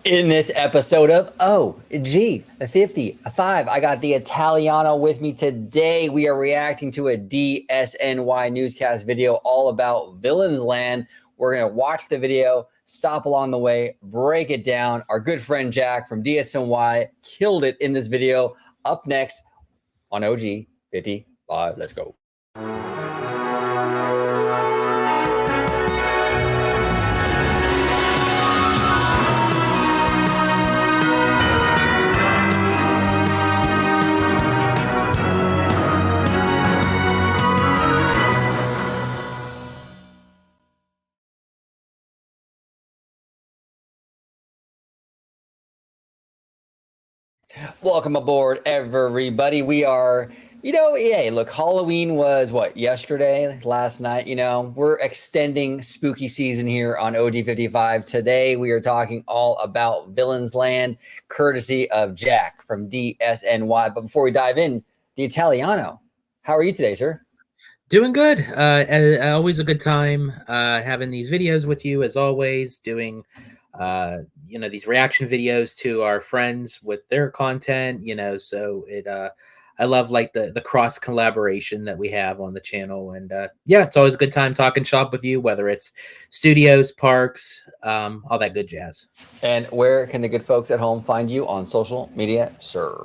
In this episode of OG55, I got the Italiano with me today. We are reacting to a DSNY newscast video all about Villains Land. We're going to watch the video, stop along the way, break it down. Our good friend Jack from DSNY killed it in this video. Up next on OG55. Let's go. Welcome aboard, everybody. We are, look, Halloween was what, yesterday, last night, we're extending spooky season here on OG55. Today, we are talking all about Villains Land, courtesy of Jack from DSNY. But before we dive in, the Italiano, how are you today, sir? Doing good. Always a good time having these videos with you, as always, doing these reaction videos to our friends with their content, so I love like the cross collaboration that we have on the channel. And it's always a good time talking shop with you, whether it's studios, parks, all that good jazz. And where can the good folks at home find you on social media, sir?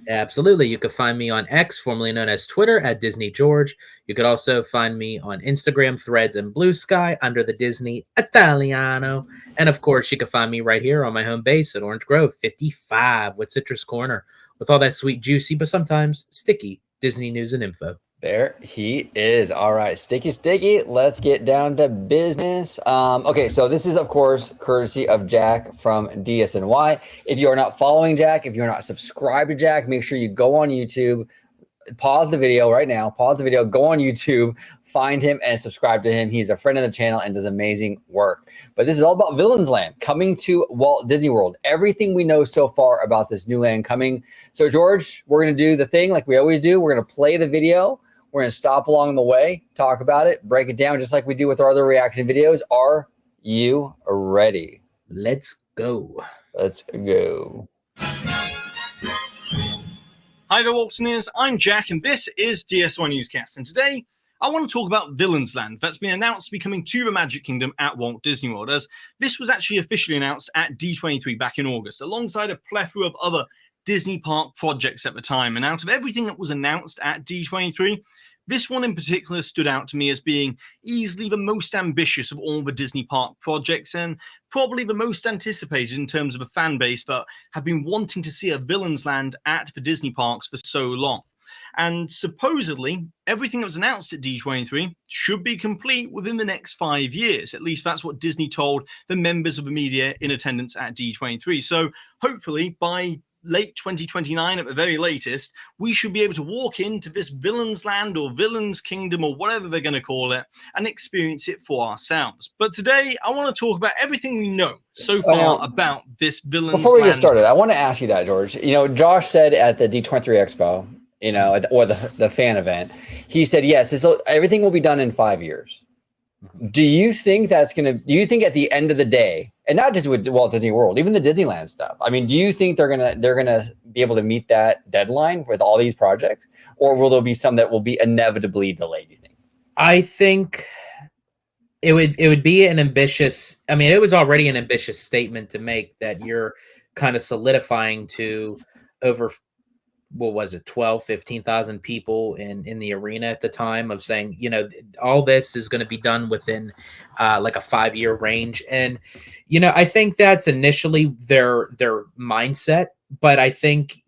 Absolutely. You can find me on X, formerly known as Twitter, at Disney George. You could also find me on Instagram, Threads, and Blue Sky under the Disney Italiano. And of course, you can find me right here on my home base at Orange Grove 55 with Citrus Corner, with all that sweet, juicy, but sometimes sticky Disney news and info. There he is. All right, sticky. Let's get down to business. Okay, so this is, of course, courtesy of Jack from DSNY. If you are not following Jack, if you're not subscribed to Jack, make sure you go on YouTube, pause the video right now, go on YouTube, find him and subscribe to him. He's a friend of the channel and does amazing work. But this is all about Villains Land coming to Walt Disney World. Everything we know so far about this new land coming. So George, we're going to do the thing like we always do. We're going to play the video. We're going to stop along the way, talk about it, break it down just like we do with our other reaction videos. Are you ready? Let's go. Let's go. Hi there, Waltonians. I'm Jack, and this is DSNY Newscast. And today, I want to talk about Villains Land that's been announced to be coming to the Magic Kingdom at Walt Disney World, as this was actually officially announced at D23 back in August, alongside a plethora of other Disney park projects at the time. And out of everything that was announced at D23, this one in particular stood out to me as being easily the most ambitious of all the Disney park projects, and probably the most anticipated in terms of a fan base that have been wanting to see a Villains Land at the Disney parks for so long. And supposedly, everything that was announced at D23 should be complete within the next 5 years. At least that's what Disney told the members of the media in attendance at D23. So hopefully by late 2029 at the very latest, we should be able to walk into this Villains Land or Villains Kingdom or whatever they're going to call it and experience it for ourselves. But today, I want to talk about everything we know so far about this Villains Land. Before we get started, I want to ask you that, George. Josh said at the D23 Expo, or the fan event, he said, yes, everything will be done in 5 years. Do you think at the end of the day, and not just with Walt Disney World, even the Disneyland stuff, I mean, do you think they're gonna be able to meet that deadline with all these projects, or will there be some that will be inevitably delayed, you think? I think it would be an ambitious, it was already an ambitious statement to make, that you're kind of solidifying to over, what was it, 15,000 people in the arena at the time, of saying, all this is going to be done within like a 5-year range. And, I think that's initially their mindset, but I think,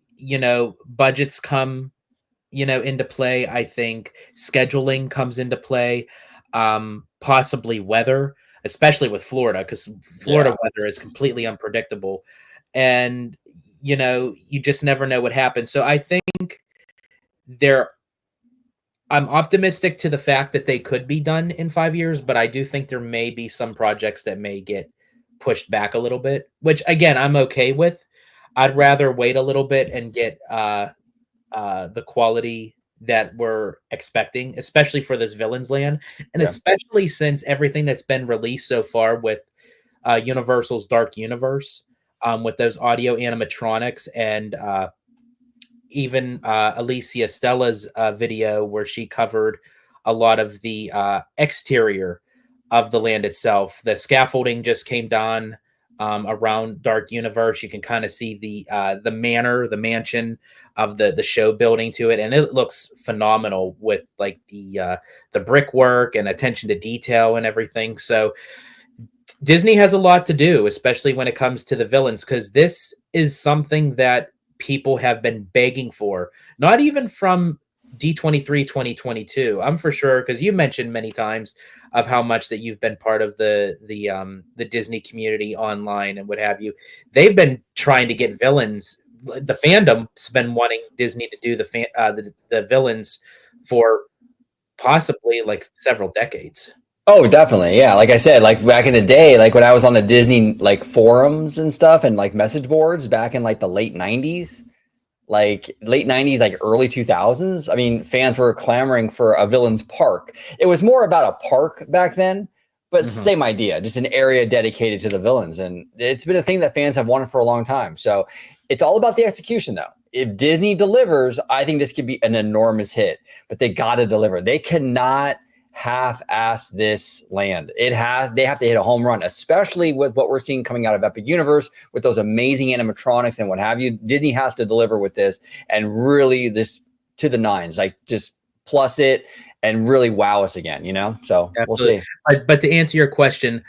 budgets come, into play. I think scheduling comes into play, possibly weather, especially with Florida, because Florida weather is completely unpredictable. And, you just never know what happens. So I think I'm optimistic to the fact that they could be done in 5 years, but I do think there may be some projects that may get pushed back a little bit, which again, I'm okay with. I'd rather wait a little bit and get the quality that we're expecting, especially for this Villains Land, and especially since everything that's been released so far with Universal's Dark Universe, with those audio animatronics, and even Alicia Stella's video where she covered a lot of the exterior of the land itself. The scaffolding just came down around Dark Universe. You can kind of see the manor, the mansion of the show building to it, and it looks phenomenal with like the brickwork and attention to detail and everything. So Disney has a lot to do, especially when it comes to the villains, because this is something that people have been begging for, not even from D23 2022. I'm for sure, because you mentioned many times of how much that you've been part of the Disney community online and what have you. They've been trying to get villains. The fandom's been wanting Disney to do the villains for possibly like several decades. Oh, definitely. Yeah. Like I said, like back in the day, like when I was on the Disney like forums and stuff and like message boards back in like the late 90s, like early 2000s. I mean, fans were clamoring for a villain's park. It was more about a park back then, but same idea, just an area dedicated to the villains. And it's been a thing that fans have wanted for a long time. So it's all about the execution though. If Disney delivers, I think this could be an enormous hit, but they got to deliver. They cannot half-ass this land. They have to hit a home run, especially with what we're seeing coming out of Epic Universe with those amazing animatronics and what have you. Disney has to deliver with this and really just to the nines, like just plus it and really wow us again, you know? So Absolutely. We'll see. But to answer your question,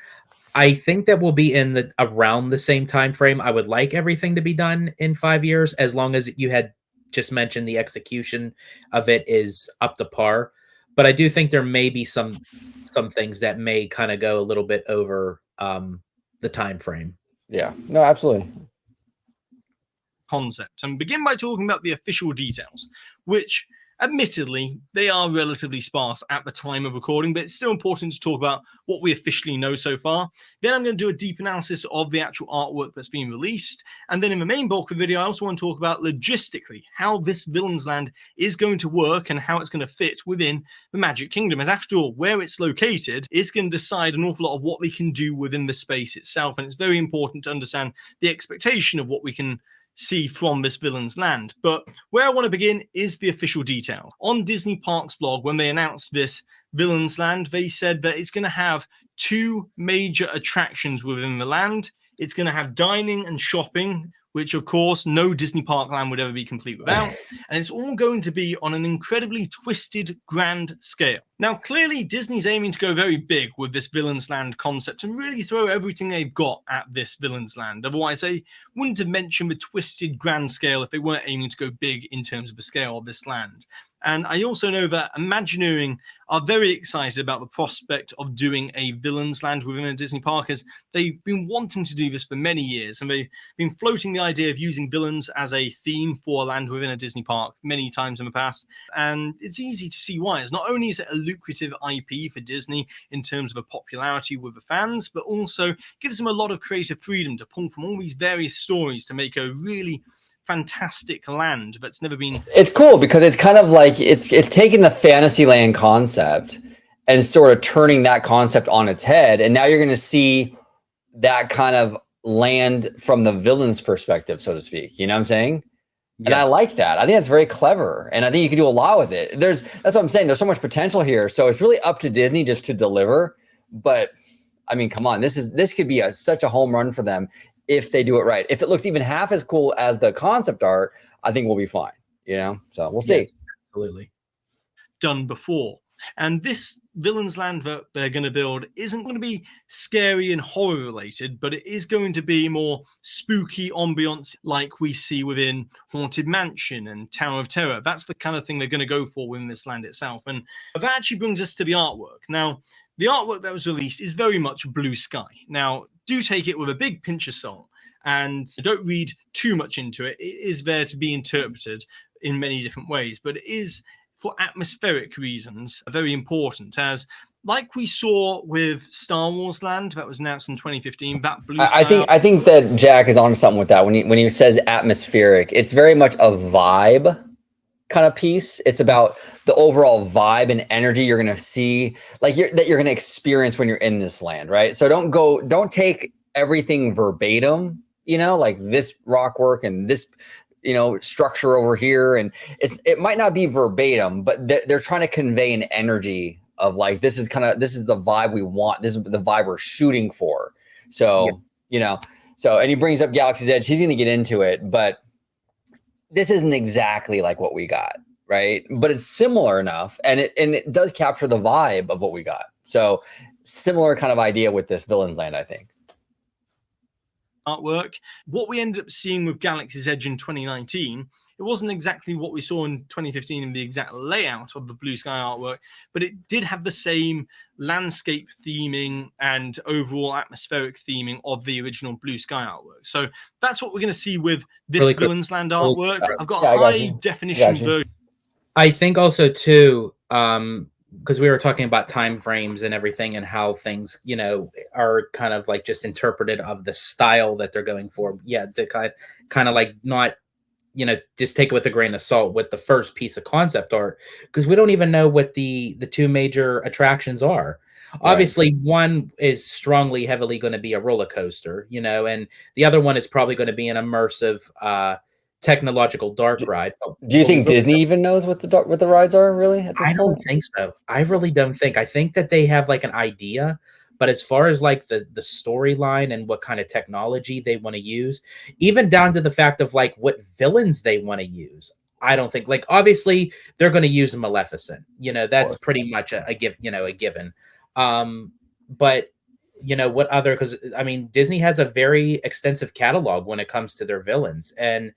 I think that we'll be in around the same time frame. I would like everything to be done in 5 years, as long as you had just mentioned the execution of it is up to par. But I do think there may be some things that may kind of go a little bit over the time frame. Yeah, no, absolutely. Concept, and begin by talking about the official details, which admittedly they are relatively sparse at the time of recording, but it's still important to talk about what we officially know so far. Then I'm going to do a deep analysis of the actual artwork that's been released, and then in the main bulk of the video I also want to talk about logistically how this Villains Land is going to work and how it's going to fit within the Magic Kingdom, as after all, where it's located is going to decide an awful lot of what they can do within the space itself. And it's very important to understand the expectation of what we can see from this Villains Land. But where I want to begin is the official detail. On Disney Parks blog, when they announced this Villains Land, they said that it's going to have 2 major attractions within the land. It's going to have dining and shopping, which of course no Disney Park land would ever be complete without. And it's all going to be on an incredibly twisted, grand scale. Now, clearly Disney's aiming to go very big with this Villains Land concept and really throw everything they've got at this Villains Land. Otherwise, they wouldn't have mentioned the twisted, grand scale if they weren't aiming to go big in terms of the scale of this land. And I also know that Imagineering are very excited about the prospect of doing a Villains Land within a Disney park, as they've been wanting to do this for many years, and they've been floating the idea of using villains as a theme for a land within a Disney park many times in the past. And it's easy to see why. It's not only is it a lucrative IP for Disney in terms of a popularity with the fans, but also gives them a lot of creative freedom to pull from all these various stories to make a really fantastic land that's never been. It's cool because it's kind of like it's taking the Fantasyland concept and sort of turning that concept on its head, and now you're going to see that kind of land from the villain's perspective, so to speak. You know what I'm saying? Yes. And I like that. I think that's very clever, and I think you can do a lot with it. That's what I'm saying. There's so much potential here, so it's really up to Disney just to deliver. But I mean, come on, this could be such a home run for them if they do it right. If it looks even half as cool as the concept art, I think we'll be fine, you know? So we'll see. Yes, absolutely. Done before. And this Villains Land that they're going to build isn't going to be scary and horror related, but it is going to be more spooky ambiance like we see within Haunted Mansion and Tower of Terror. That's the kind of thing they're going to go for within this land itself. And that actually brings us to the artwork. Now, the artwork that was released is very much blue sky. Now, do take it with a big pinch of salt and don't read too much into it. It is there to be interpreted in many different ways, but it is, for atmospheric reasons, very important, as like we saw with Star Wars Land that was announced in 2015, that blue sky. I think that Jack is on something with that when he says atmospheric. It's very much a vibe kind of piece. It's about the overall vibe and energy you're going to see, like that you're going to experience when you're in this land, right? So don't take everything verbatim, you know, like this rock work and this, you know, structure over here. And it might not be verbatim, but they're trying to convey an energy of like, this is the vibe we want. This is the vibe we're shooting for. So, you know, and he brings up Galaxy's Edge. He's going to get into it, but this isn't exactly like what we got, right? But it's similar enough, and it does capture the vibe of what we got. So similar kind of idea with this Villains Land, I think. Artwork. What we ended up seeing with Galaxy's Edge in 2019, it wasn't exactly what we saw in 2015 in the exact layout of the blue sky artwork, but it did have the same landscape theming and overall atmospheric theming of the original blue sky artwork. So that's what we're going to see with this Really Villains Land artwork. I've got Yeah, a I got high you. definition version. I think also too, because we were talking about time frames and everything and how things, you know, are kind of like just interpreted of the style that they're going for. Yeah, to kind of like not, you know, just take it with a grain of salt with the first piece of concept art, because we don't even know what the two major attractions are. Right. Obviously, one is strongly, heavily going to be a roller coaster, you know, and the other one is probably going to be an immersive, technological dark ride. Do you think Disney even knows what the rides are really at this point? I don't think so. I really don't think. I think that they have like an idea, but as far as like the storyline and what kind of technology they want to use, even down to the fact of like what villains they want to use, I don't think. Like obviously they're going to use Maleficent. You know, that's pretty much a given. But you know what other? Because I mean, Disney has a very extensive catalog when it comes to their villains, and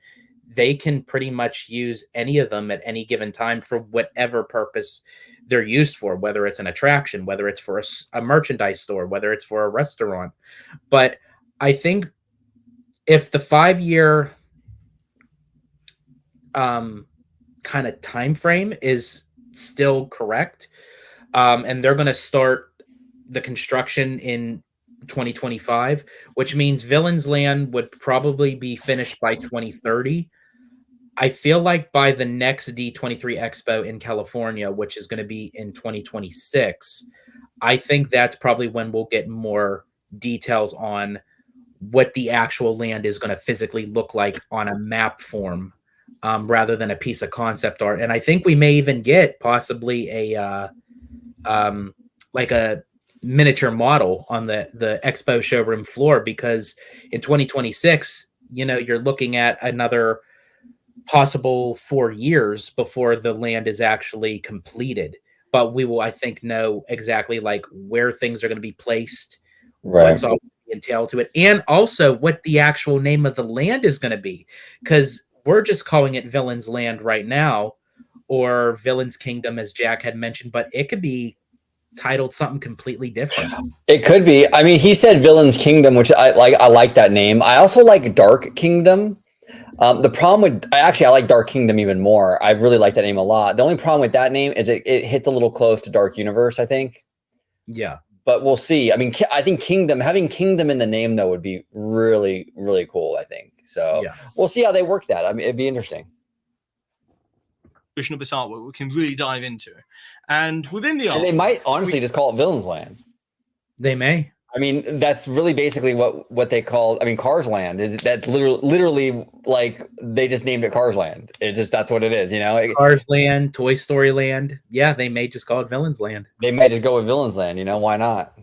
they can pretty much use any of them at any given time for whatever purpose they're used for, whether it's an attraction, whether it's for a merchandise store, whether it's for a restaurant. But I think if the 5-year kind of time frame is still correct, and they're going to start the construction in 2025, which means Villains Land would probably be finished by 2030. I feel like by the next D23 Expo in California, which is going to be in 2026, I think that's probably when we'll get more details on what the actual land is going to physically look like on a map form, rather than a piece of concept art. And I think we may even get possibly a like a miniature model on the Expo showroom floor, because in 2026, you know, you're looking at another possible 4 years before the land is actually completed. But we will, I think, know exactly like where things are going to be placed, what's all entailed to it, and also what the actual name of the land is going to be, because we're just calling it Villains Land right now, or Villains Kingdom, as Jack had mentioned, but it could be titled something completely different. It could be. I mean, he said Villains Kingdom, which I like that name. I also like Dark Kingdom. The problem with I like Dark Kingdom even more. I really like that name a lot. The only problem with that name is it hits a little close to Dark Universe, I think. Yeah. But we'll see. I mean, I think having Kingdom in the name though would be really, really cool, I think. So we'll see how they work that. I mean, it'd be interesting. Of this artwork we can really dive into. And within the artwork, and they might honestly just call it Villains Land. They may. I mean, that's really basically what they call. I mean, Cars Land is that literally like they just named it Cars Land. It's just that's what it is, you know. Cars Land, Toy Story Land. Yeah, they may just call it Villains Land. They may just go with Villains Land. You know, why not?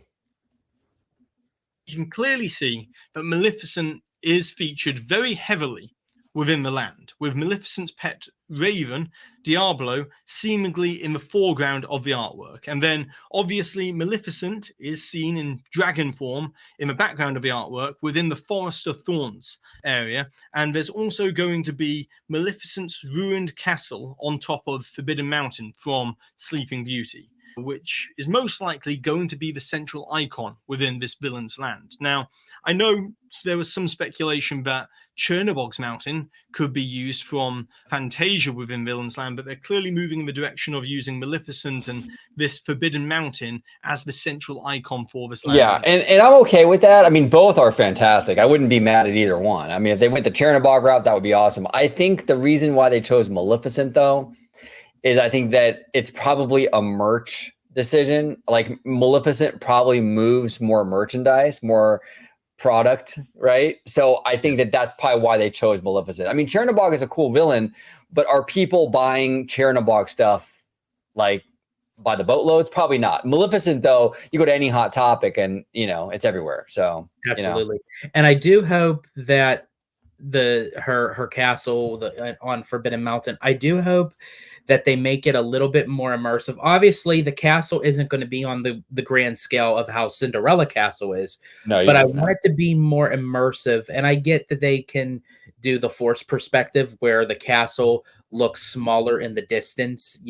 You can clearly see that Maleficent is featured very heavily within the land, with Maleficent's pet Raven, Diablo, seemingly in the foreground of the artwork. And then, obviously, Maleficent is seen in dragon form in the background of the artwork within the Forest of Thorns area. And there's also going to be Maleficent's ruined castle on top of Forbidden Mountain from Sleeping Beauty, which is most likely going to be the central icon within this Villains Land. Now, I know there was some speculation that Chernobog's Mountain could be used from Fantasia within Villains Land, but they're clearly moving in the direction of using Maleficent and this Forbidden Mountain as the central icon for this land. Yeah, and I'm okay with that. I mean, both are fantastic. I wouldn't be mad at either one. I mean, if they went the Chernobog route, that would be awesome. I think the reason why they chose Maleficent, though, is I think that it's probably a merch decision. Like Maleficent probably moves more merchandise, more product, right? So I think that that's probably why they chose Maleficent. I mean, Chernabog is a cool villain, but are people buying Chernabog stuff like by the boatloads? Probably not. Maleficent, though, you go to any Hot Topic and it's everywhere. So absolutely, and I do hope that her castle on Forbidden Mountain, I do hope that they make it a little bit more immersive. Obviously, the castle isn't going to be on the grand scale of how Cinderella Castle is, but I want it to be more immersive. And I get that they can do the forced perspective where the castle looks smaller in the distance,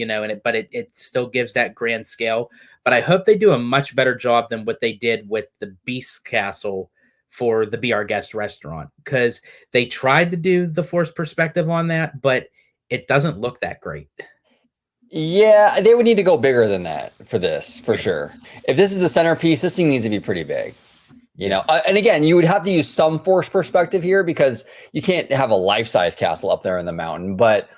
but it still gives that grand scale. But I hope they do a much better job than what they did with the Beast Castle for the Be Our Guest restaurant, because they tried to do the forced perspective on that, but it doesn't look that great. Yeah, they would need to go bigger than that for this, for sure. If this is the centerpiece, this thing needs to be pretty big. And again, you would have to use some forced perspective here because you can't have a life-size castle up there in the mountain, but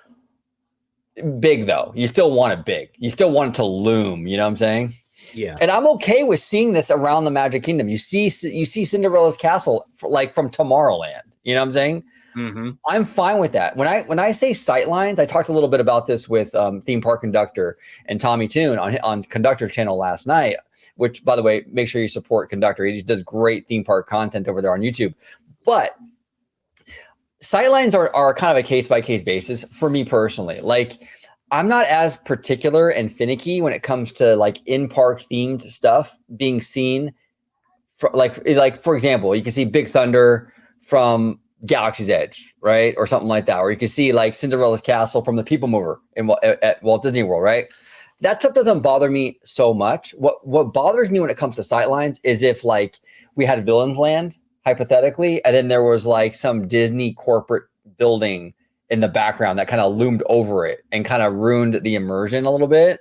big though. You still want it big. You still want it to loom, you know what I'm saying? Yeah. And I'm okay with seeing this around the Magic Kingdom. You see Cinderella's castle from Tomorrowland, you know what I'm saying? Mm-hmm. I'm fine with that. When I say sightlines, I talked a little bit about this with Theme Park Conductor and Tommy Toon on Conductor channel last night, which, by the way, make sure you support Conductor. He just does great theme park content over there on YouTube. But sightlines are kind of a case-by-case basis for me personally. Like, I'm not as particular and finicky when it comes to like in-park themed stuff being seen. Like for example, you can see Big Thunder from Galaxy's Edge, right? Or something like that. Or you can see like Cinderella's Castle from the People Mover at Walt Disney World, right? That stuff doesn't bother me so much. What bothers me when it comes to sightlines is if like we had Villains Land, hypothetically, and then there was like some Disney corporate building in the background that kind of loomed over it and kind of ruined the immersion a little bit.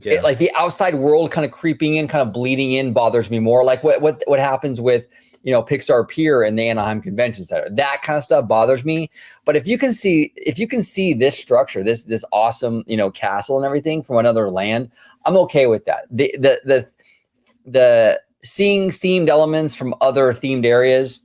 Yeah. Like the outside world kind of creeping in, kind of bleeding in bothers me more. Like what happens with, Pixar Pier and the Anaheim Convention Center, that kind of stuff bothers me. But if you can see this structure, this awesome, castle and everything from another land, I'm okay with that. The seeing themed elements from other themed areas,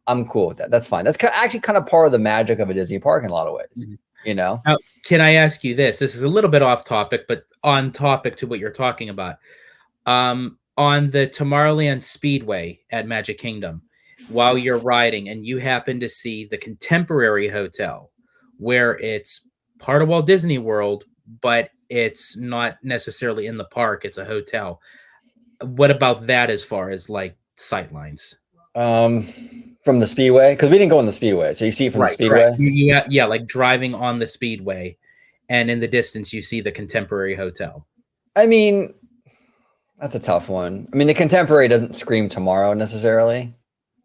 I'm cool with that. That's fine. That's actually kind of part of the magic of a Disney park in a lot of ways, Now, can I ask you this? This is a little bit off topic, but on topic to what you're talking about. On the Tomorrowland Speedway at Magic Kingdom, while you're riding and you happen to see the Contemporary Hotel, where it's part of Walt Disney World, but it's not necessarily in the park, it's a hotel. What about that as far as like sightlines? From the Speedway? Because we didn't go on the Speedway. So you see it from the Speedway? Yeah, like driving on the Speedway, and in the distance you see the Contemporary Hotel. I mean, that's a tough one. I mean, the Contemporary doesn't scream Tomorrow necessarily.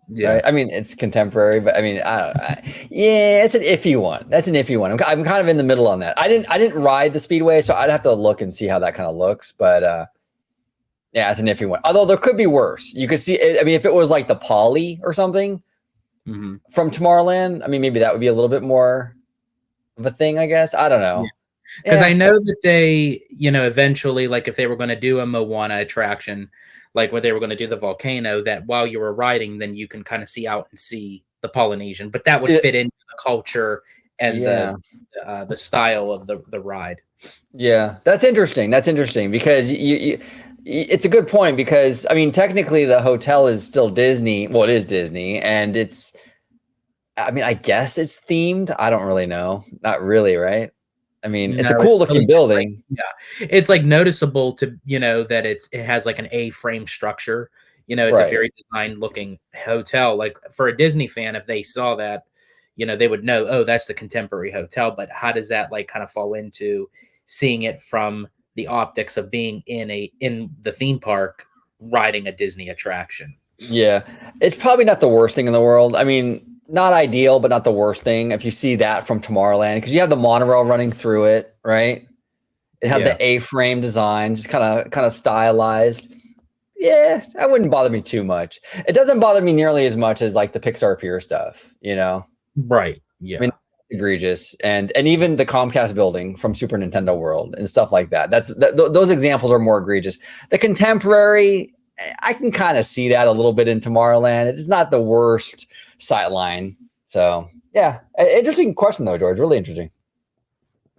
Yeah. Right? I mean, it's contemporary, but I mean, I don't know. Yeah, it's an iffy one. That's an iffy one. I'm kind of in the middle on that. I didn't ride the Speedway, so I'd have to look and see how that kind of looks. But yeah, it's an iffy one. Although there could be worse. You could see, I mean, if it was like the Poly or something from Tomorrowland, I mean, maybe that would be a little bit more of a thing, I guess. I don't know. Because I know that they, eventually, like if they were going to do a Moana attraction, like where they were going to do the volcano, that while you were riding, then you can kind of see out and see the Polynesian. But that would fit into the culture and the style of the ride. Yeah, that's interesting. That's interesting because it's a good point because, I mean, technically the hotel is still Disney. Well, it is Disney, and I mean, I guess it's themed. I don't really know. Not really, right? I mean, it's a cool looking building. Yeah. It's like noticeable to, that it has like an A-frame structure. It's a very design looking hotel. Like for a Disney fan, if they saw that, they would know, oh, that's the Contemporary Hotel. But how does that like kind of fall into seeing it from the optics of being in the theme park riding a Disney attraction? Yeah. It's probably not the worst thing in the world. I mean, not ideal, but not the worst thing. If you see that from Tomorrowland, because you have the monorail running through it, right? It had the A-frame design, just kind of stylized. Yeah, that wouldn't bother me too much. It doesn't bother me nearly as much as like the Pixar Pier stuff, Right. Yeah. I mean, egregious, and even the Comcast building from Super Nintendo World and stuff like that. Those examples are more egregious. The Contemporary, I can kind of see that a little bit in Tomorrowland. It's not the worst sightline. So yeah, interesting question though, George. Really interesting.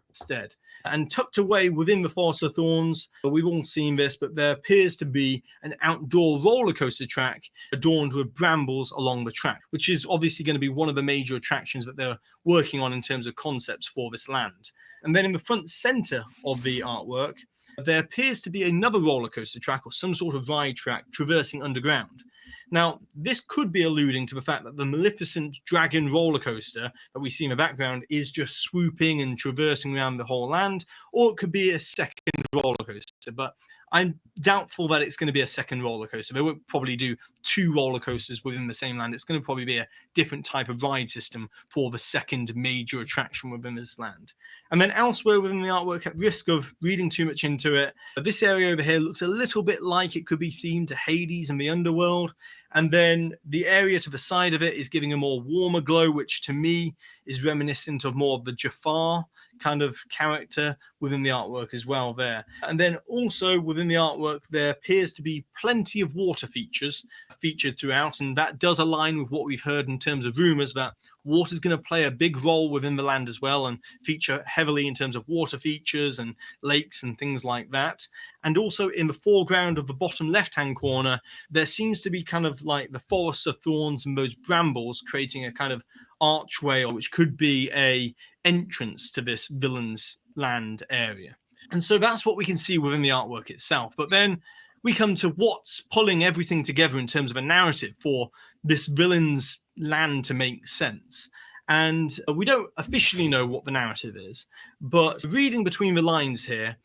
Instead. And tucked away within the Forest of Thorns, we've all seen this, but there appears to be an outdoor roller coaster track adorned with brambles along the track, which is obviously going to be one of the major attractions that they're working on in terms of concepts for this land. And then in the front center of the artwork, there appears to be another roller coaster track or some sort of ride track traversing underground. Now, this could be alluding to the fact that the Maleficent Dragon roller coaster that we see in the background is just swooping and traversing around the whole land, or it could be a second roller coaster. But I'm doubtful that it's going to be a second roller coaster. They won't probably do 2 roller coasters within the same land. It's going to probably be a different type of ride system for the second major attraction within this land. And then elsewhere within the artwork, at risk of reading too much into it, this area over here looks a little bit like it could be themed to Hades and the underworld. And then the area to the side of it is giving a more warmer glow, which to me is reminiscent of more of the Jafar kind of character within the artwork as well there. And then also within the artwork, there appears to be plenty of water features featured throughout. And that does align with what we've heard in terms of rumors that water is going to play a big role within the land as well and feature heavily in terms of water features and lakes and things like that. And also in the foreground of the bottom left-hand corner, there seems to be kind of like the Forest of Thorns and those brambles creating a kind of archway, which could be a entrance to this villain's land area. And so that's what we can see within the artwork itself. But then we come to what's pulling everything together in terms of a narrative for this villain's land to make sense. And we don't officially know what the narrative is, but reading between the lines here,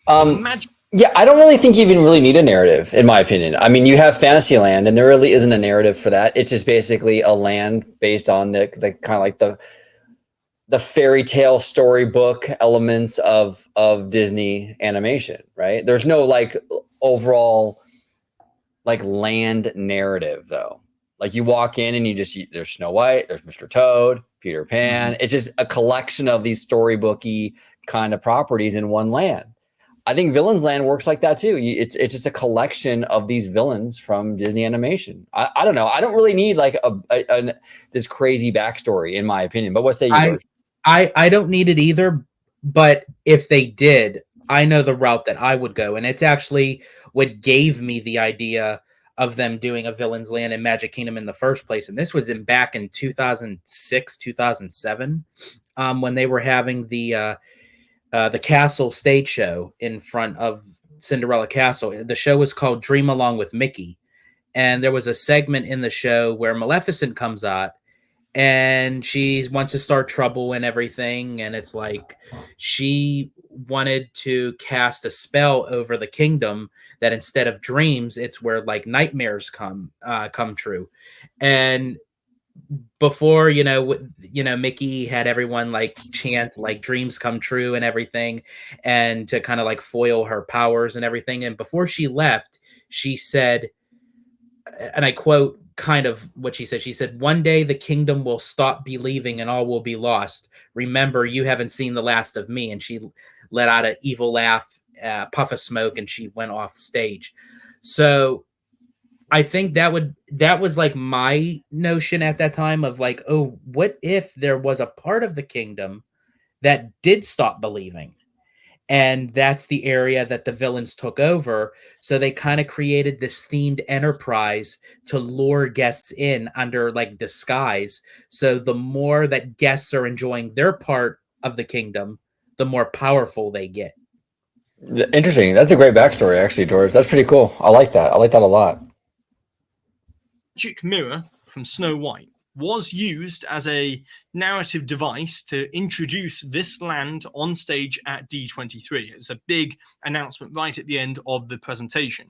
yeah, I don't really think you even really need a narrative, in my opinion. I mean, you have Fantasyland, and there really isn't a narrative for that. It's just basically a land based on the kind of like the fairy tale storybook elements of Disney animation, right? There's no like overall like land narrative though. Like you walk in and there's Snow White, there's Mr. Toad, Peter Pan. It's just a collection of these storybooky kind of properties in one land. I think Villains Land works like that too. It's just a collection of these villains from Disney animation. I don't know. I don't really need like this crazy backstory, in my opinion. But what say you, George? I don't need it either. But if they did, I know the route that I would go, and it's actually what gave me the idea of them doing a Villains Land in Magic Kingdom in the first place. And this was back in 2006, 2007, when they were having the castle stage show in front of Cinderella Castle. The show was called Dream Along with Mickey. And there was a segment in the show where Maleficent comes out and she wants to start trouble and everything. And it's like she wanted to cast a spell over the kingdom that instead of dreams, it's where like nightmares come true. And before, Mickey had everyone like chant like dreams come true and everything, and to kind of like foil her powers and everything. And before she left, she said, and I quote kind of what she said, "One day the kingdom will stop believing and all will be lost. Remember, you haven't seen the last of me." And she let out an evil laugh, puff of smoke, and she went off stage. So I think that was like my notion at that time of like, oh, what if there was a part of the kingdom that did stop believing? And that's the area that the villains took over. So they kind of created this themed enterprise to lure guests in under like disguise. So the more that guests are enjoying their part of the kingdom, the more powerful they get. Interesting. That's a great backstory, actually, George. That's pretty cool. I like that. I like that a lot. Magic mirror from Snow White was used as a narrative device to introduce this land on stage at D23. It's a big announcement right at the end of the presentation.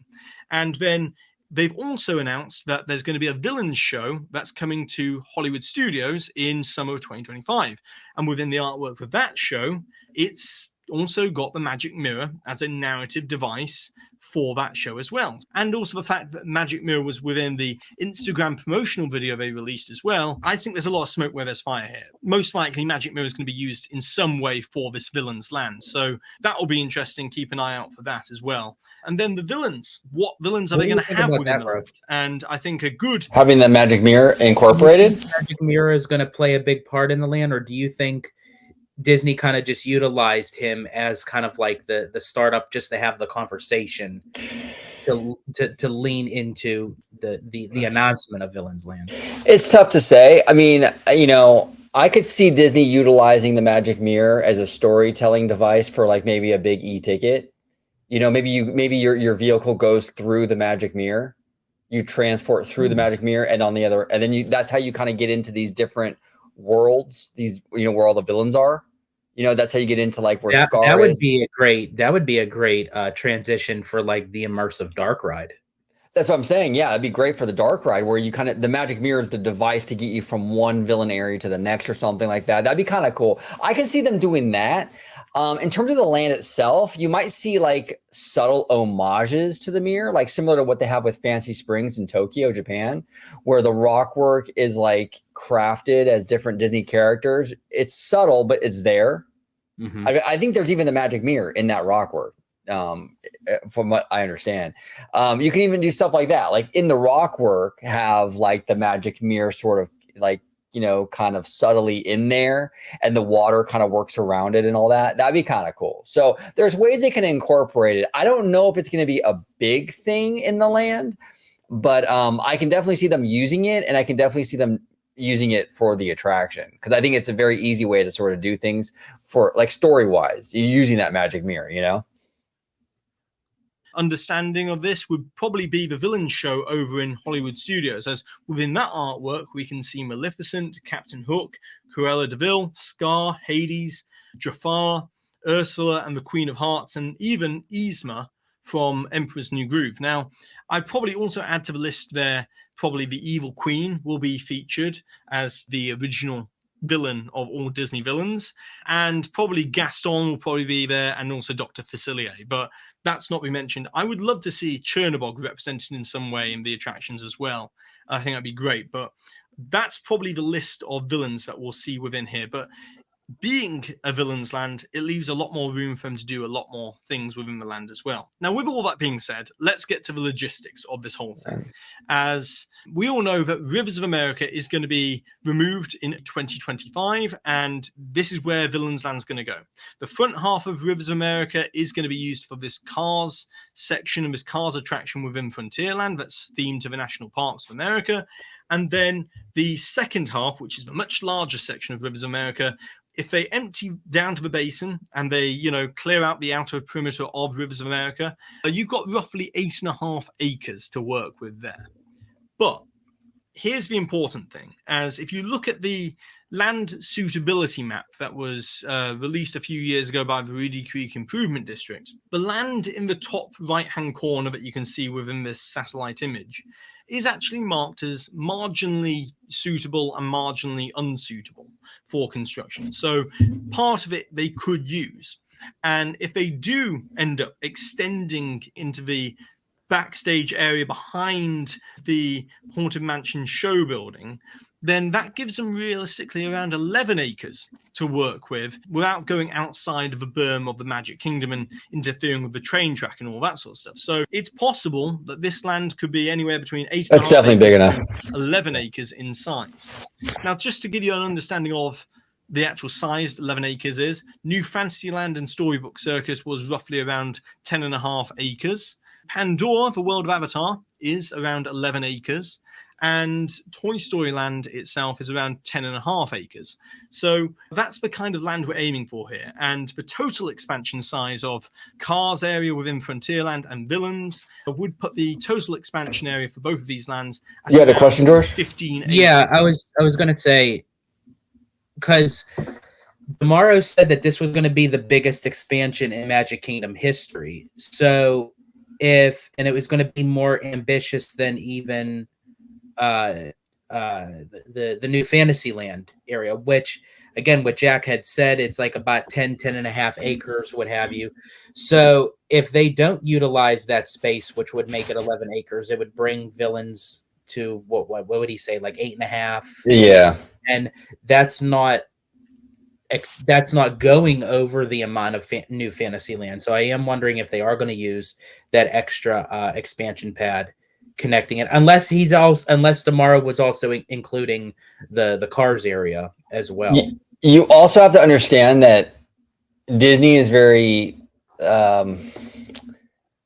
And then they've also announced that there's going to be a villains show that's coming to Hollywood Studios in summer of 2025. And within the artwork for that show, it's also got the magic mirror as a narrative device for that show as well. And also the fact that Magic Mirror was within the Instagram promotional video they released as well. I think there's a lot of smoke where there's fire here. Most likely Magic Mirror is going to be used in some way for this villain's land. So that will be interesting. Keep an eye out for that as well. And then the villains. What villains are they going to have within the land? And I think a good... Having the Magic Mirror incorporated? Magic Mirror is going to play a big part in the land, or do you think Disney kind of just utilized him as kind of like the startup just to have the conversation to lean into the announcement of Villains Land? It's tough to say. I mean, you know, I could see Disney utilizing the Magic Mirror as a storytelling device for like maybe a big e-ticket. You know, maybe your vehicle goes through the Magic Mirror. You transport through the Magic Mirror, and on the other, and then that's how you kind of get into these different worlds, these, you know, where all the villains are. You know, that's how you get into like where Scar that would is. That would be a great transition for like the immersive dark ride. That's what I'm saying. Yeah, it'd be great for the dark ride where you kind of, the Magic Mirror is the device to get you from one villain area to the next or something like that. That'd be kind of cool. I can see them doing that. In terms of the land itself, you might see like subtle homages to the mirror, like similar to what they have with Fancy Springs in Tokyo, Japan, where the rock work is like crafted as different Disney characters. It's subtle, but it's there. Mm-hmm. I think there's even the Magic Mirror in that rock work. From what I understand, you can even do stuff like that, like in the rock work, have like the Magic Mirror sort of like, you know, kind of subtly in there, and the water kind of works around it and all that. That'd be kind of cool. So there's ways they can incorporate it. I don't know if it's going to be a big thing in the land, but I can definitely see them using it, and I can definitely see them using it for the attraction, because I think it's a very easy way to sort of do things for like story wise, using that Magic Mirror, you know. Understanding of this would probably be the Villains show over in Hollywood Studios, as within that artwork we can see Maleficent, Captain Hook, Cruella de Vil, Scar, Hades, Jafar, Ursula and the Queen of Hearts, and even Yzma from Emperor's New Groove. Now, I'd probably also add to the list there, probably the Evil Queen will be featured as the original villain of all Disney villains, and probably Gaston will probably be there, and also Dr. Facilier, but that's not been mentioned. I would love to see Chernobog represented in some way in the attractions as well. I think that'd be great, but that's probably the list of villains that we'll see within here. But being a villain's land, it leaves a lot more room for them to do a lot more things within the land as well. Now, with all that being said, let's get to the logistics of this whole thing. As we all know that Rivers of America is going to be removed in 2025, and this is where Villains Land is going to go. The front half of Rivers of America is going to be used for this Cars section of this Cars attraction within Frontierland that's themed to the National Parks of America. And then the second half, which is the much larger section of Rivers of America, if they empty down to the basin and they, you know, clear out the outer perimeter of Rivers of America, you've got roughly 8.5 acres to work with there. But here's the important thing, as if you look at the land suitability map that was released a few years ago by the Rudy Creek Improvement District, the land in the top right-hand corner that you can see within this satellite image is actually marked as marginally suitable and marginally unsuitable for construction. So part of it they could use. And if they do end up extending into the backstage area behind the Haunted Mansion show building, then that gives them realistically around 11 acres to work with without going outside of the berm of the Magic Kingdom and interfering with the train track and all that sort of stuff. So it's possible that this land could be anywhere between 8 That's definitely big enough. 11 acres in size. Now, just to give you an understanding of the actual size 11 acres is, New Fantasyland and Storybook Circus was roughly around 10.5 acres. Pandora, the world of Avatar, is around 11 acres. And Toy Story Land itself is around 10.5 acres. So that's the kind of land we're aiming for here. And the total expansion size of Cars area within Frontierland and Villains would put the total expansion area for both of these lands as you had a question, George? 15 acres. Yeah, I was going to say, because Tomorrow said that this was going to be the biggest expansion in Magic Kingdom history. So and it was going to be more ambitious than even the new Fantasyland area, which again, what Jack had said, it's like about 10 and a half acres, what have you. So if they don't utilize that space, which would make it 11 acres, it would bring villains to what would he say, like 8.5? Yeah. And that's not going over the amount of new fantasy land. So I am wondering if they are going to use that extra expansion pad connecting it, unless tomorrow was also including the cars area as well. You also have to understand that Disney is very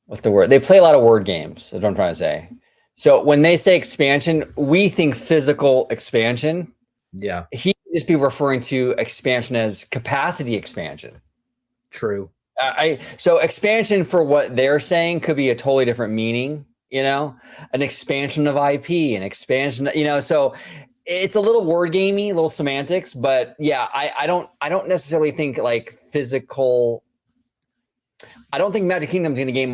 what's the word? They play a lot of word games. That's what I'm trying to say. So when they say expansion, we think physical expansion. Yeah. He would just be referring to expansion as capacity expansion. True. So expansion for what they're saying could be a totally different meaning, an expansion of IP, an expansion, so it's a little word gamey, a little semantics, but yeah, I don't necessarily think like physical. I don't think Magic Kingdom is going to gain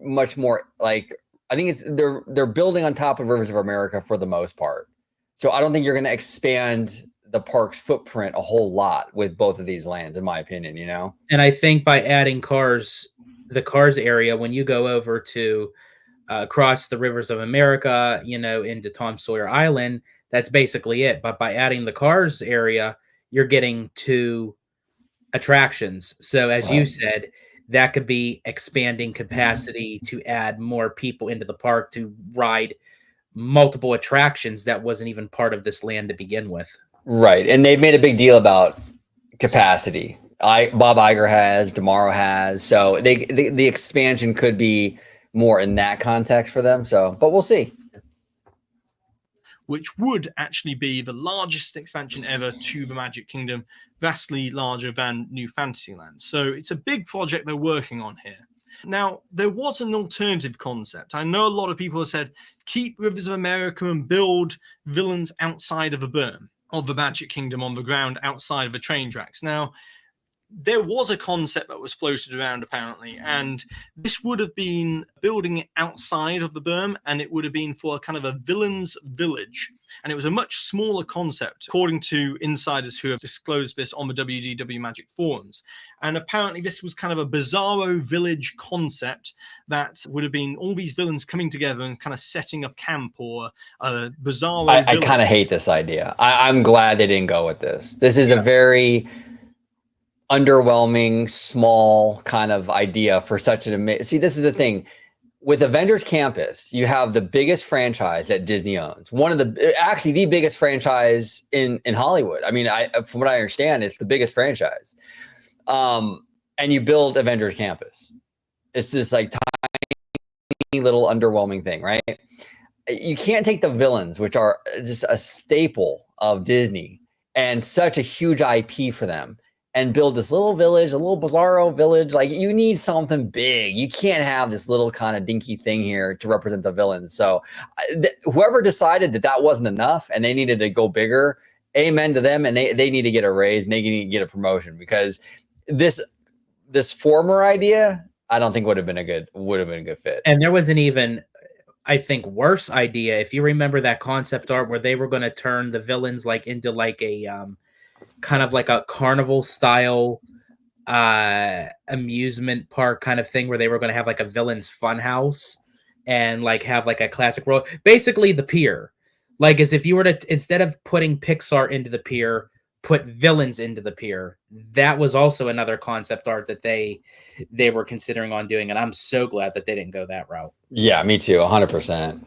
much more. Like, I think they're building on top of Rivers of America for the most part. So I don't think you're going to expand the park's footprint a whole lot with both of these lands, in my opinion, And I think by adding the cars area, when you go over to across the Rivers of America, into Tom Sawyer Island, that's basically it. But by adding the cars area, you're getting 2 attractions. So as you said, that could be expanding capacity to add more people into the park to ride multiple attractions that wasn't even part of this land to begin with. Right. And they've made a big deal about capacity. Bob Iger has, Tomorrow has. So the expansion could be more in that context for them. So, but we'll see. Which would actually be the largest expansion ever to the Magic Kingdom, vastly larger than New Fantasyland. So it's a big project they're working on here. Now, there was an alternative concept. I know a lot of people have said, keep Rivers of America and build villains outside of the berm of the Magic Kingdom on the ground outside of the train tracks. Now, there was a concept that was floated around apparently, and this would have been building it outside of the berm, and it would have been for a kind of a villains village, and it was a much smaller concept according to insiders who have disclosed this on the WDW Magic forums. And apparently this was kind of a bizarro village concept that would have been all these villains coming together and kind of setting up camp, or a bizarro I kind of hate this idea. I'm glad they didn't go with this. This is a very underwhelming, small kind of idea for such an amazing. See, this is the thing with Avengers Campus. You have the biggest franchise that Disney owns, actually the biggest franchise in Hollywood. I mean, from what I understand, it's the biggest franchise. And you build Avengers Campus. It's this like tiny little underwhelming thing, right? You can't take the villains, which are just a staple of Disney and such a huge IP for them, and build this little village, a little bizarro village. Like, you need something big. You can't have this little kind of dinky thing here to represent the villains. So whoever decided that wasn't enough and they needed to go bigger, amen to them. And they need to get a raise and they need to get a promotion, because this former idea, I don't think would have been a good fit. And there was an even, I think, worse idea. If you remember that concept art where they were going to turn the villains like into like a, kind of like a carnival style amusement park kind of thing, where they were going to have like a villains fun house and like have like a classic world, basically the pier. Like, as if you were to, instead of putting Pixar into the pier, put villains into the pier. That was also another concept art that they were considering on doing, and I'm so glad that they didn't go that route. Yeah, me too, 100%.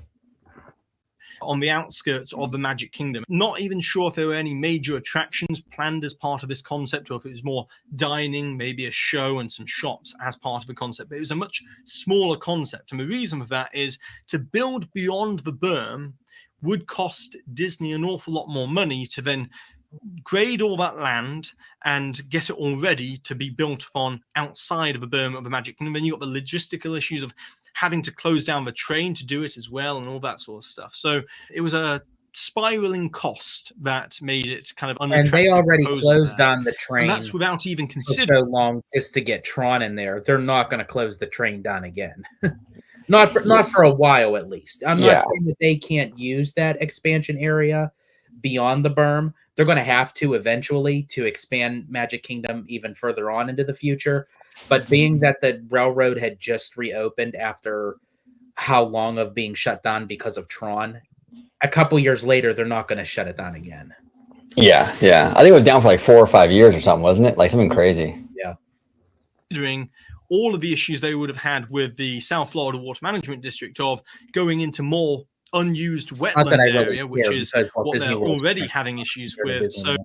On the outskirts of the Magic Kingdom. Not even sure if there were any major attractions planned as part of this concept, or if it was more dining, maybe a show and some shops as part of the concept. But it was a much smaller concept. And the reason for that is to build beyond the berm would cost Disney an awful lot more money to then grade all that land and get it all ready to be built upon outside of the berm of the Magic Kingdom. Then you've got the logistical issues of having to close down the train to do it as well, and all that sort of stuff. So it was a spiraling cost that made it kind of unattractive. And they already closed down the train. And that's without even considering so long just to get Tron in there. They're not going to close the train down again. not for a while, at least. I'm not saying that they can't use that expansion area beyond the berm, they're going to have to eventually to expand Magic Kingdom even further on into the future. But being that the railroad had just reopened after how long of being shut down because of Tron, a couple years later, they're not going to shut it down again. Yeah. I think it was down for like 4 or 5 years or something, wasn't it? Like something crazy. Yeah. Considering all of the issues they would have had with the South Florida Water Management District of going into more unused wetland area, which is what they're already having issues with. So,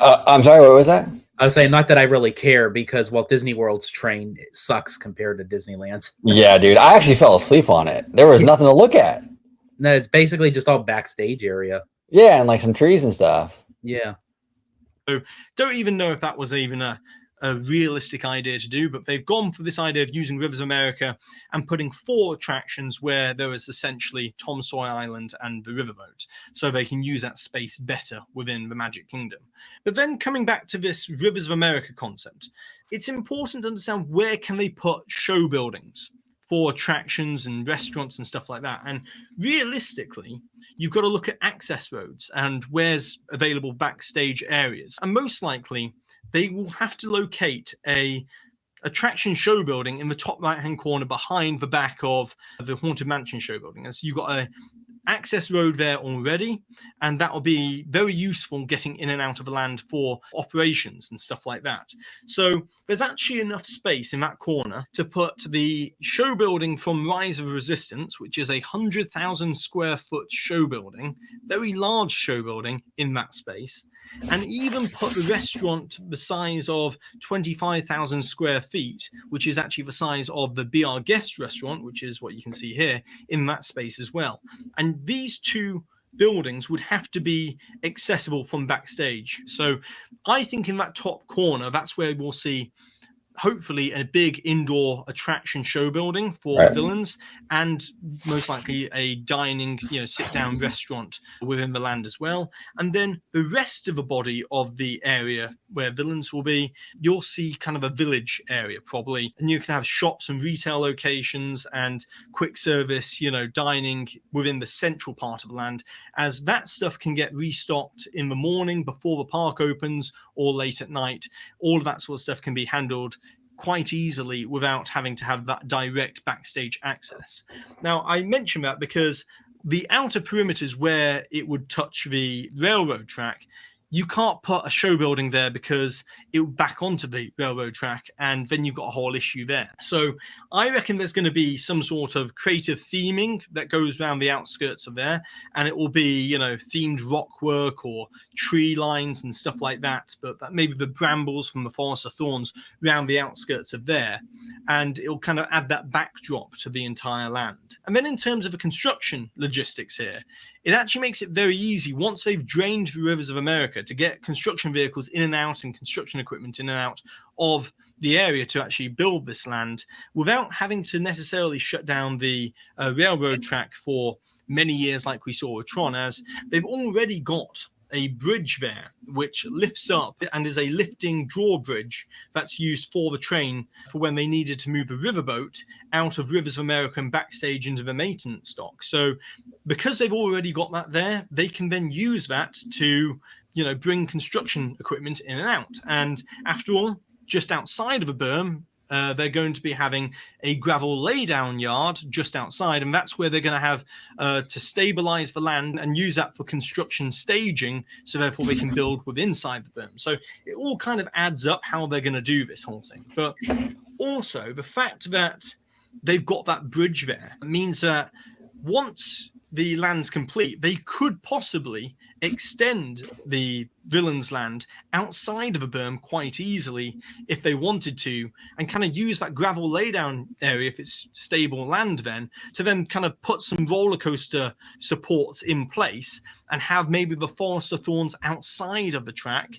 I'm sorry, what was that? I was saying, not that I really care, because Walt Disney World's train sucks compared to Disneyland's. Yeah, dude, I actually fell asleep on it. There was nothing to look at. No, it's basically just all backstage area. Yeah, and like some trees and stuff. Yeah. So don't even know if that was even a realistic idea to do, but they've gone for this idea of using Rivers of America and putting 4 attractions where there is essentially Tom Sawyer Island and the riverboat, so they can use that space better within the Magic Kingdom. But then coming back to this Rivers of America concept, it's important to understand where can they put show buildings for attractions and restaurants and stuff like that. And realistically, you've got to look at access roads and where's available backstage areas. And most likely, they will have to locate a attraction show building in the top right-hand corner behind the back of the Haunted Mansion show building. As you've got a access road there already, and that will be very useful getting in and out of the land for operations and stuff like that. So there's actually enough space in that corner to put the show building from Rise of Resistance, which is a 100,000 square foot show building, very large show building in that space, and even put the restaurant the size of 25,000 square feet, which is actually the size of the Be Our Guest restaurant, which is what you can see here, in that space as well. And these 2 buildings would have to be accessible from backstage. So I think in that top corner, that's where we'll see hopefully a big indoor attraction show building for villains, and most likely a dining, sit down restaurant within the land as well. And then the rest of the body of the area where villains will be, you'll see kind of a village area probably, and you can have shops and retail locations and quick service, dining within the central part of the land, as that stuff can get restocked in the morning before the park opens or late at night. All of that sort of stuff can be handled quite easily without having to have that direct backstage access. Now, I mention that because the outer perimeters where it would touch the railroad track, you can't put a show building there because it would back onto the railroad track, and then you've got a whole issue there. So I reckon there's going to be some sort of creative theming that goes around the outskirts of there, and it will be, themed rock work or tree lines and stuff like that, but maybe the brambles from the Forest of Thorns around the outskirts of there, and it'll kind of add that backdrop to the entire land. And then in terms of the construction logistics here, it actually makes it very easy once they've drained the Rivers of America to get construction vehicles in and out and construction equipment in and out of the area to actually build this land without having to necessarily shut down the railroad track for many years like we saw with Tron, as they've already got a bridge there which lifts up and is a lifting drawbridge that's used for the train for when they needed to move the riverboat out of Rivers of America and backstage into the maintenance dock. So because they've already got that there, they can then use that to bring construction equipment in and out. And after all, just outside of a berm, they're going to be having a gravel laydown yard just outside, and that's where they're going to have to stabilize the land and use that for construction staging, so therefore they can build with inside the berm. So it all kind of adds up how they're going to do this whole thing. But also the fact that they've got that bridge there means that once the land's complete, they could possibly extend the villain's land outside of a berm quite easily if they wanted to, and kind of use that gravel laydown area, if it's stable land, then to then kind of put some roller coaster supports in place and have maybe the Forest of Thorns outside of the track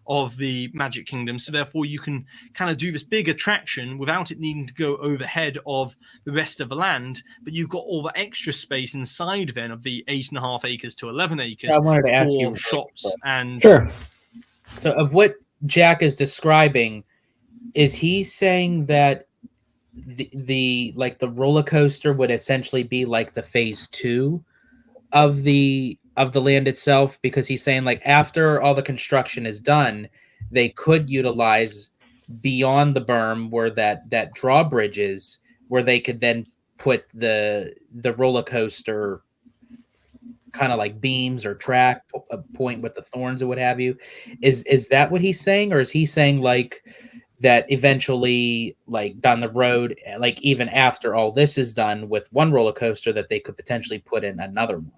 of the Magic Kingdom, so therefore you can kind of do this big attraction without it needing to go overhead of the rest of the land, but you've got all the extra space inside then of the 8.5 acres to 11 acres I wanted to ask for you shops and So of what Jack is describing, is he saying that the roller coaster would essentially be like the phase 2 of the of the land itself, because he's saying like after all the construction is done, they could utilize beyond the berm where that drawbridge is, where they could then put the roller coaster kind of like beams or track a point with the thorns or what have you. Is that what he's saying, or is he saying like that eventually, like down the road, like even after all this is done with one roller coaster, that they could potentially put in another one?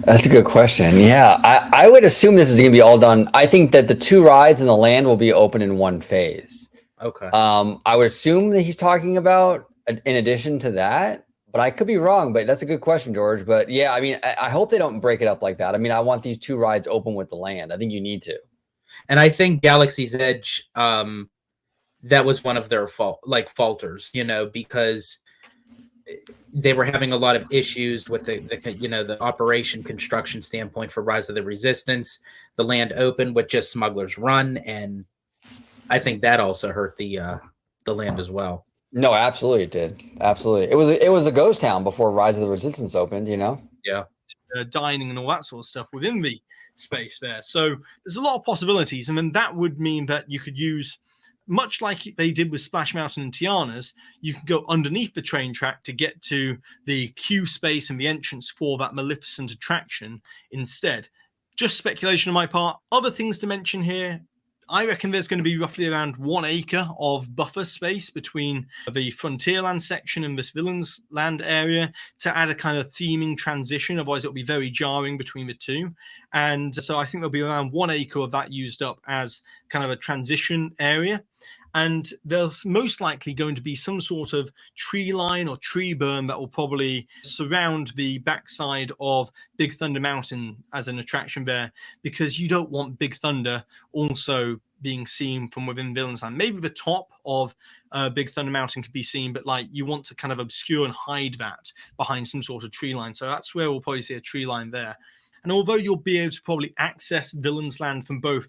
That's a good question. Yeah, I would assume this is going to be all done. I think that the 2 rides in the land will be open in one phase. Okay. I would assume that he's talking about in addition to that, but I could be wrong. But that's a good question, George. But yeah, I mean, I hope they don't break it up like that. I mean, I want these 2 rides open with the land. I think you need to. And I think Galaxy's Edge, that was one of their falters, because they were having a lot of issues with the operation construction standpoint for Rise of the Resistance. The land opened with just Smuggler's Run, and I think that also hurt the land as well. No, absolutely it did. Absolutely, it was a ghost town before Rise of the Resistance opened. Yeah, dining and all that sort of stuff within the space there. So there's a lot of possibilities, and then that would mean that you could use, much like they did with Splash Mountain and Tiana's, you can go underneath the train track to get to the queue space and the entrance for that Maleficent attraction instead. Just speculation on my part. Other things to mention here, I reckon there's going to be roughly around 1 acre of buffer space between the Frontierland section and this Villains Land area to add a kind of theming transition. Otherwise, it'll be very jarring between the two. And so I think there'll be around 1 acre of that used up as kind of a transition area. And there's most likely going to be some sort of tree line or tree berm that will probably surround the backside of Big Thunder Mountain as an attraction there, because you don't want Big Thunder also being seen from within Villains Land. Maybe the top of Big Thunder Mountain could be seen, but like you want to kind of obscure and hide that behind some sort of tree line. So that's where we'll probably see a tree line there. And although you'll be able to probably access Villains Land from both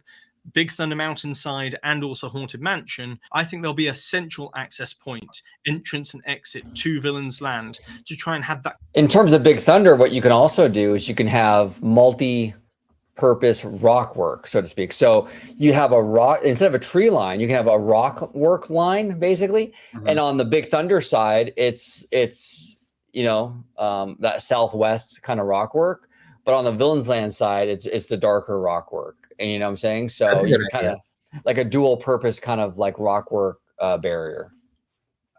Big Thunder Mountain side and also Haunted Mansion, I think there'll be a central access point, entrance and exit to Villains Land, to try and have that. In terms of Big Thunder, what you can also do is you can have multi-purpose rock work, so to speak. So you have a rock, instead of a tree line, you can have a rock work line, basically. Mm-hmm. And on the Big Thunder side, it's that southwest kind of rock work. But on the Villains Land side, it's the darker rock work. And you know what I'm saying? So you kind of like a dual purpose kind of like rock work barrier.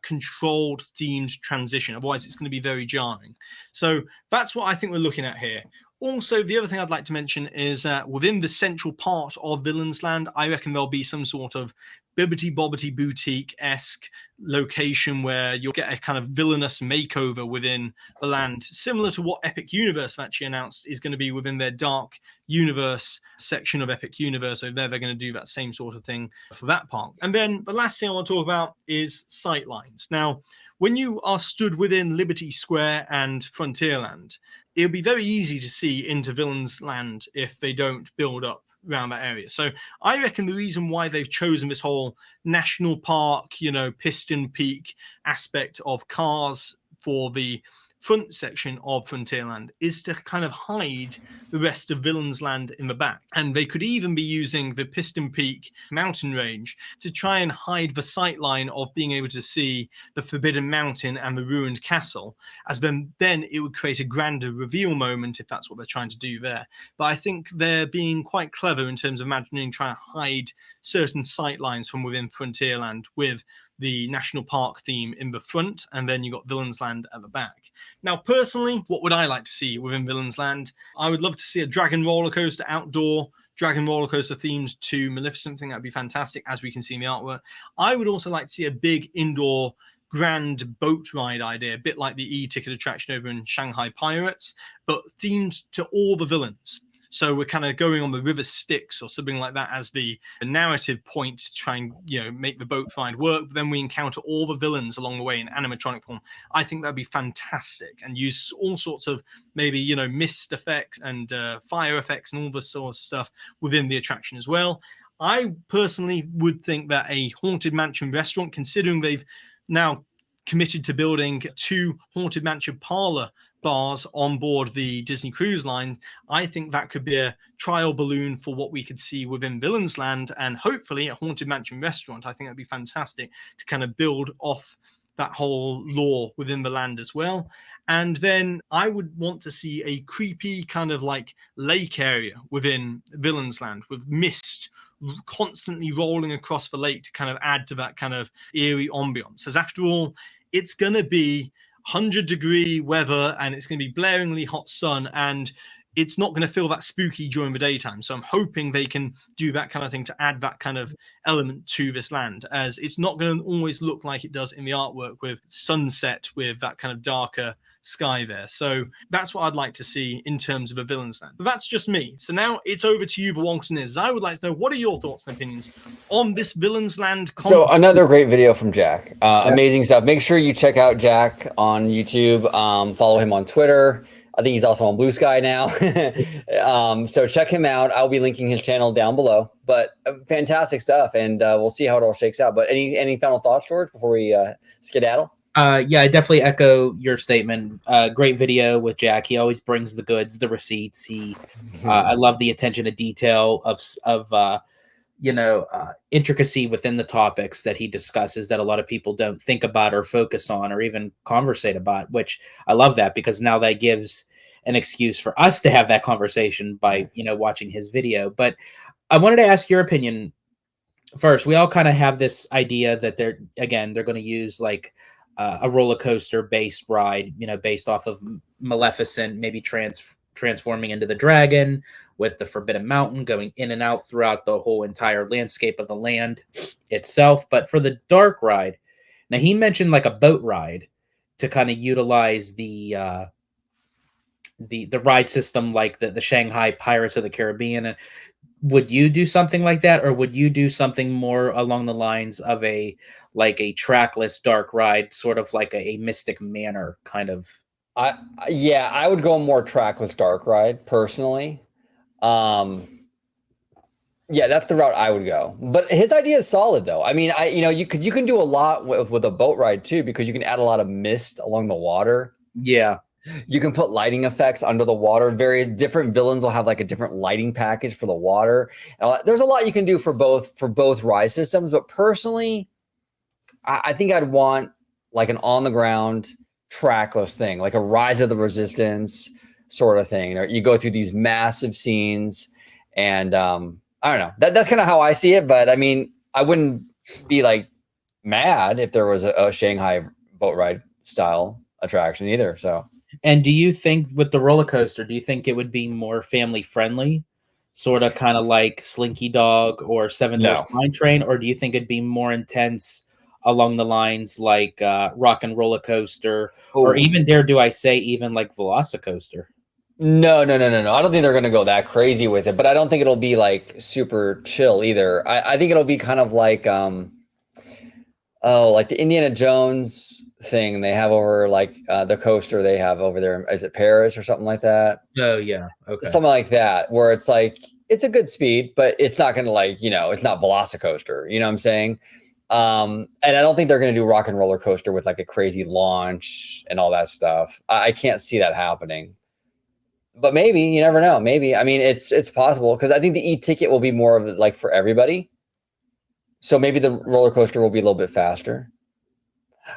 Controlled themed transition. Otherwise, it's going to be very jarring. So that's what I think we're looking at here. Also, the other thing I'd like to mention is within the central part of Villains Land, I reckon there'll be some sort of Bibbidi Bobbidi Boutique-esque location where you'll get a kind of villainous makeover within the land, similar to what Epic Universe actually announced is going to be within their Dark Universe section of Epic Universe. So they're going to do that same sort of thing for that park. And then the last thing I want to talk about is sightlines. Now, when you are stood within Liberty Square and Frontierland, it'll be very easy to see into Villains Land if they don't build up around that area. So I reckon the reason why they've chosen this whole national park, Piston Peak aspect of cars for the front section of Frontierland is to kind of hide the rest of Villains Land in the back. And they could even be using the Piston Peak mountain range to try and hide the sight line of being able to see the Forbidden Mountain and the ruined castle, as then it would create a grander reveal moment if that's what they're trying to do there. But I think they're being quite clever in terms of imagining trying to hide certain sight lines from within Frontierland with the national park theme in the front, and then you got Villains Land at the back. Now, personally, what would I like to see within Villains Land? I would love to see a dragon roller coaster, outdoor dragon roller coaster themed to Maleficent. I think that'd be fantastic, as we can see in the artwork. I would also like to see a big indoor grand boat ride idea, a bit like the e-ticket attraction over in Shanghai Pirates, but themed to all the villains. So we're kind of going on the River Styx or something like that as the narrative point to try and, make the boat ride work. But then we encounter all the villains along the way in animatronic form. I think that'd be fantastic, and use all sorts of maybe, mist effects and fire effects and all this sort of stuff within the attraction as well. I personally would think that a Haunted Mansion restaurant, considering they've now committed to building 2 Haunted Mansion parlor bars on board the Disney Cruise Line, I think that could be a trial balloon for what we could see within Villains Land, and hopefully a Haunted Mansion restaurant. I think that'd be fantastic to kind of build off that whole lore within the land as well. And then I would want to see a creepy kind of like lake area within Villains Land with mist constantly rolling across the lake to kind of add to that kind of eerie ambiance. As after all, it's going to be 100-degree weather and it's going to be blaringly hot sun, and it's not going to feel that spooky during the daytime. So I'm hoping they can do that kind of thing to add that kind of element to this land, as it's not going to always look like it does in the artwork with sunset with that kind of darker sky there. So that's what I'd like to see in terms of a Villains Land. But that's just me. So now it's over to you, the Wongtoniers. I would like to know, what are your thoughts and opinions on this Villains Land? So another great video from Jack. Amazing stuff. Make sure you check out Jack on YouTube. Follow him on Twitter. I think he's also on Blue Sky now. So check him out. I'll be linking his channel down below. But fantastic stuff, and we'll see how it all shakes out. But any final thoughts, George, before we skedaddle? Yeah, I definitely echo your statement. Great video with Jack. He always brings the goods, the receipts. I love the attention to detail of intricacy within the topics that he discusses that a lot of people don't think about or focus on or even conversate about, which I love that, because now that gives an excuse for us to have that conversation by, watching his video. But I wanted to ask your opinion first. We all kind of have this idea that they're going to use like a roller coaster based ride, based off of Maleficent, maybe transforming into the dragon, with the Forbidden Mountain going in and out throughout the whole entire landscape of the land itself. But for the dark ride, now he mentioned like a boat ride to kind of utilize the ride system, like the Shanghai Pirates of the Caribbean. And would you do something like that, or would you do something more along the lines of a trackless dark ride, sort of like a Mystic Manor kind of? I would go more trackless dark ride personally. Yeah, that's the route I would go. But his idea is solid, though. I mean, you can do a lot with a boat ride too, because you can add a lot of mist along the water. Yeah. You can put lighting effects under the water. Various different villains will have like a different lighting package for the water. There's a lot you can do for both ride systems. But personally, I think I'd want like an on the ground trackless thing, like a Rise of the Resistance sort of thing. You go through these massive scenes, and I don't know. That's kind of how I see it. But I mean, I wouldn't be like mad if there was a Shanghai boat ride style attraction either. So. And do you think with the roller coaster, do you think it would be more family friendly, sort of kind of like Slinky Dog or Seven Dwarfs Mine Train, or do you think it'd be more intense along the lines like Rock and Roller Coaster, or even even like Velocicoaster? No. I don't think they're going to go that crazy with it, but I don't think it'll be like super chill either. I think it'll be kind of like like the Indiana Jones thing they have over like the coaster they have over there. Is it Paris or something like that? Oh yeah. Okay. Something like that, where it's like, it's a good speed, but it's not going to like, it's not Velocicoaster, you know what I'm saying? And I don't think they're going to do Rock and Roller Coaster with like a crazy launch and all that stuff. I can't see that happening, but maybe, you never know. Maybe, I mean, it's possible, because I think the e-ticket will be more of like for everybody. So maybe the roller coaster will be a little bit faster.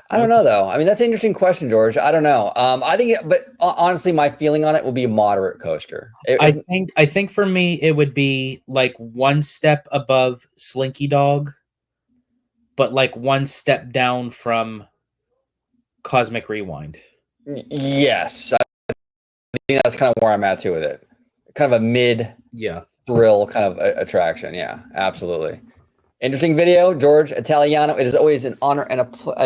I don't know, though. I mean, that's an interesting question, George. I don't know. I think, but honestly, my feeling on it will be a moderate coaster. I think for me, it would be like one step above Slinky Dog, but like one step down from Cosmic Rewind. Yes. I think that's kind of where I'm at too with it. Kind of a mid thrill kind of attraction. Yeah, absolutely. Interesting video, George Italiano. It is always an honor and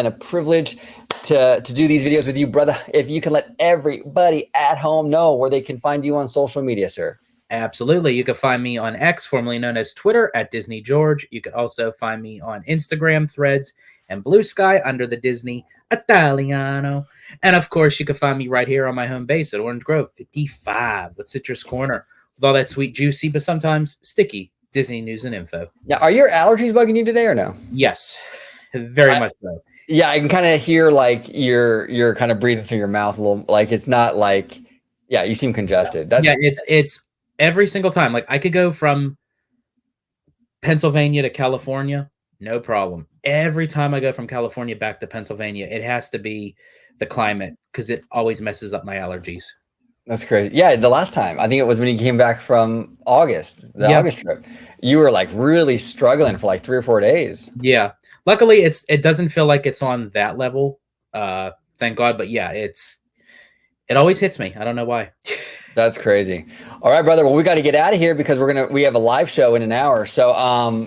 a privilege to do these videos with you, brother. If you can let everybody at home know where they can find you on social media, sir. Absolutely. You can find me on X, formerly known as Twitter, at Disney George. You can also find me on Instagram, Threads, and Blue Sky under the Disney Italiano. And of course, you can find me right here on my home base at Orange Grove 55 with Citrus Corner, with all that sweet, juicy, but sometimes sticky Disney news and info. Now, are your allergies bugging you today or no? Yes, very much so. Yeah, I can kind of hear like you're kind of breathing through your mouth a little. Like it's not like, yeah, you seem congested. That's Yeah, it's every single time. Like I could go from Pennsylvania to California, no problem. Every time I go from California back to Pennsylvania, it has to be the climate because it always messes up my allergies. That's crazy. Yeah, the last time, I think it was when you came back from the Yeah. August trip, you were like really struggling for like 3 or 4 days. Yeah. Luckily, it doesn't feel like it's on that level. Thank God. But yeah, it always hits me. I don't know why. That's crazy. All right, brother. Well, we got to get out of here because we have a live show in an hour. So,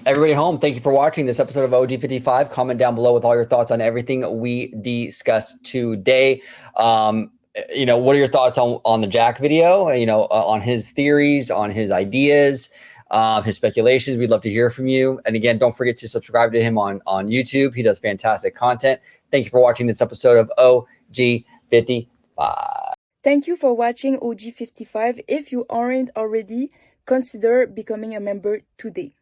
everybody at home, thank you for watching this episode of OG55. Comment down below with all your thoughts on everything we discussed today. What are your thoughts on the Jack video? On his theories, on his ideas, his speculations. We'd love to hear from you. And again, don't forget to subscribe to him on YouTube. He does fantastic content. Thank you for watching this episode of OG55. Thank you for watching OG55. If you aren't already, consider becoming a member today.